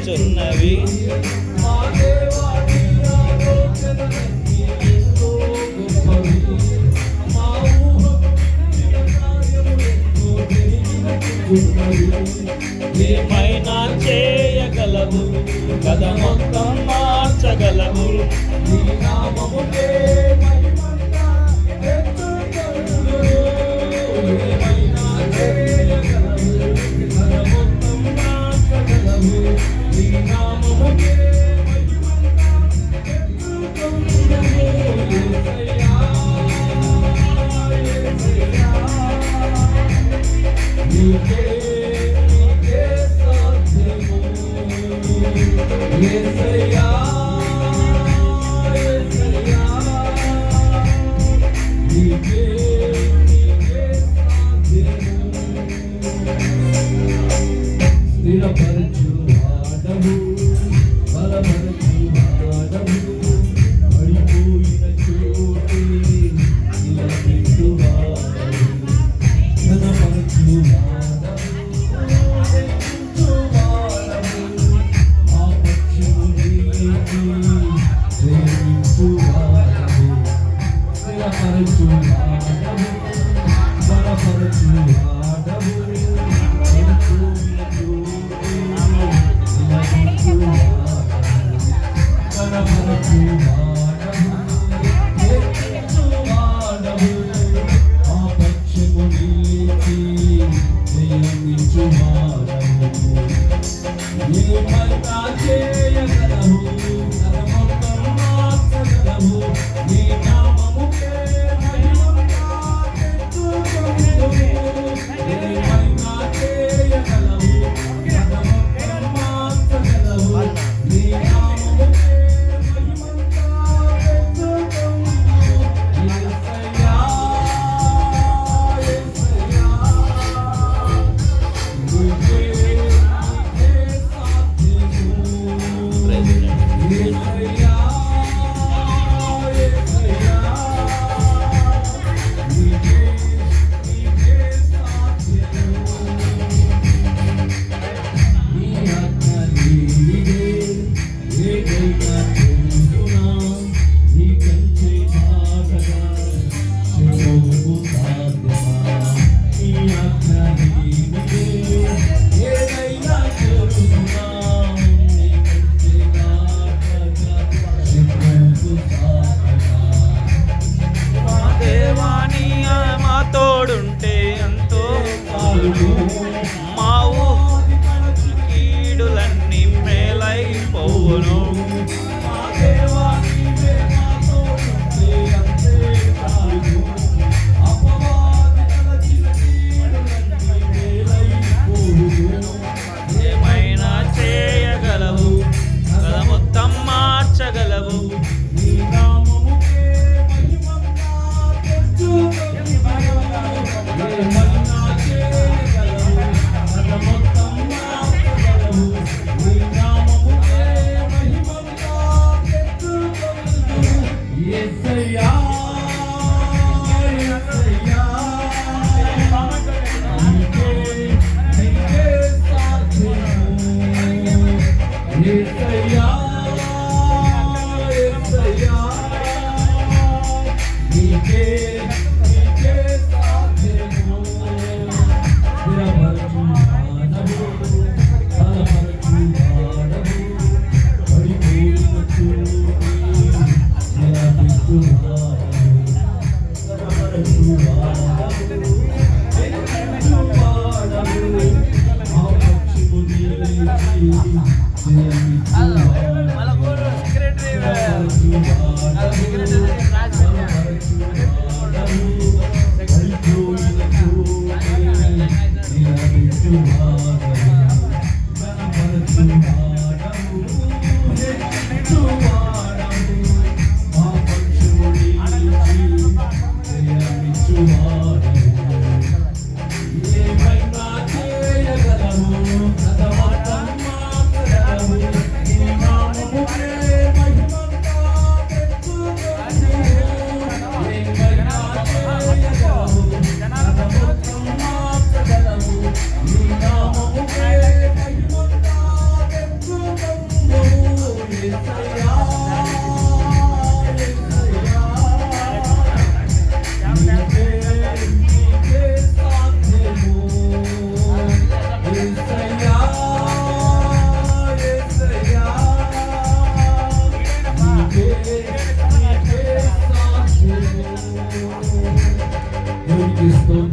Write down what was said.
కలుగుచున్నవి. ఏమైనా చేయగలవు, కథ మొత్తం మార్చగలవు. నీ నామముకే మహిమంతా హెచ్చుకొనుము. ఏమైనా చేయగలవు, కథ మొత్తం మార్చగలవు. నీ నామముకే మహిమంతా హెచ్చుకొనుము. యేసయ్యా యేసయ్యా నీకే యేసయ్యా యేసయ్యా నీకే స్థిరపరచు వాడవు, బలపరచు వాడవు, పడిపోయిన చోటే నిలబెట్టు వాడవు, ఘనపరచు వాడవు, హెచ్చించు వాడవు, ప్రేమించు వాడవు, స్థిరపరచు వాడవు, బలపరచు వాడవు, పడిపోయిన చోటే నిలబెట్టు వాడవు, ఘనపరచు వాడవు, హెచ్చించు వాడవు, మా పక్షము నిలిచి జయమించు వాడవు. ఏమైనా చేయగలవు, కథ మొత్తం మార్చగలవు. నీ నామముకే మహిమంతా హెచ్చుకొనుము. ఏమైనా చేయగలవు, కథ మొత్తం మార్చగలవు. నీ నామముకే మహిమంతా హెచ్చుకొనుము. యేసయ్యా యేసయ్యా నీకే యేసయ్యా యేసయ్యా నీకే సాధ్యము. నీ ఆజ్ఞ నీదే, ఏదైనా తెలుసునా, నీ కంచె దాటగా శత్రువుకు సాధ్యమా. నీ ఆజ్ఞ నీదే, ఏదైనా తెలుసునా, నీ కంచె దాటగా శత్రువుకు సాధ్యమా. మా దేవా నీ మా తోడుంటే ఎంతో చాలును. మా ఊహి కీడులన్నీ మేలైపోవును. మా దేవా నీవే మా తోడుంటే అంతే చాలును. అపవాది తలచిన కీడులన్నీ మేలైపోవును. ఏమైనా చేయగలవు, కథ మొత్తం మార్చగలవు. నీ నామముకే మహిమంతా తెచ్చుకొనుము. ఏమైనా చేయగలవు, కథ మొత్తం మార్చగలవు. నీ నామముకే మహిమంతా తెచ్చుకొనుము. యేసయ్యా యేసయ్యా నీకే సాధ్యము. యేసయ్యా యేసయ్యా నీకే సాధ్యము. స్థిరపరచు వాడవు, బలపరచు వాడవు, పడిపోయిన చోటే నిలబెట్టు వాడవు, స్థిరపరచు వాడవు, హెచ్చించు వాడవు, మా పక్షము నిలిచి జయమిచ్చు వాడవు, స్థిరపరచు వాడవు, బలపరచు వాడవు, పడిపోయిన చోటే నిలబెట్టు వాడవు, ఘనపరచు వాడవు, హెచ్చించు వాడవు, మా పక్షము నిలిచి జయమిచ్చు వాడవు. ఏమైనా చేయగలవు, కథ మొత్తం మార్చగలవు. నీ నామముకే మహిమంతా తెచ్చుకొనుము. దేవునికి స్తోత్రం.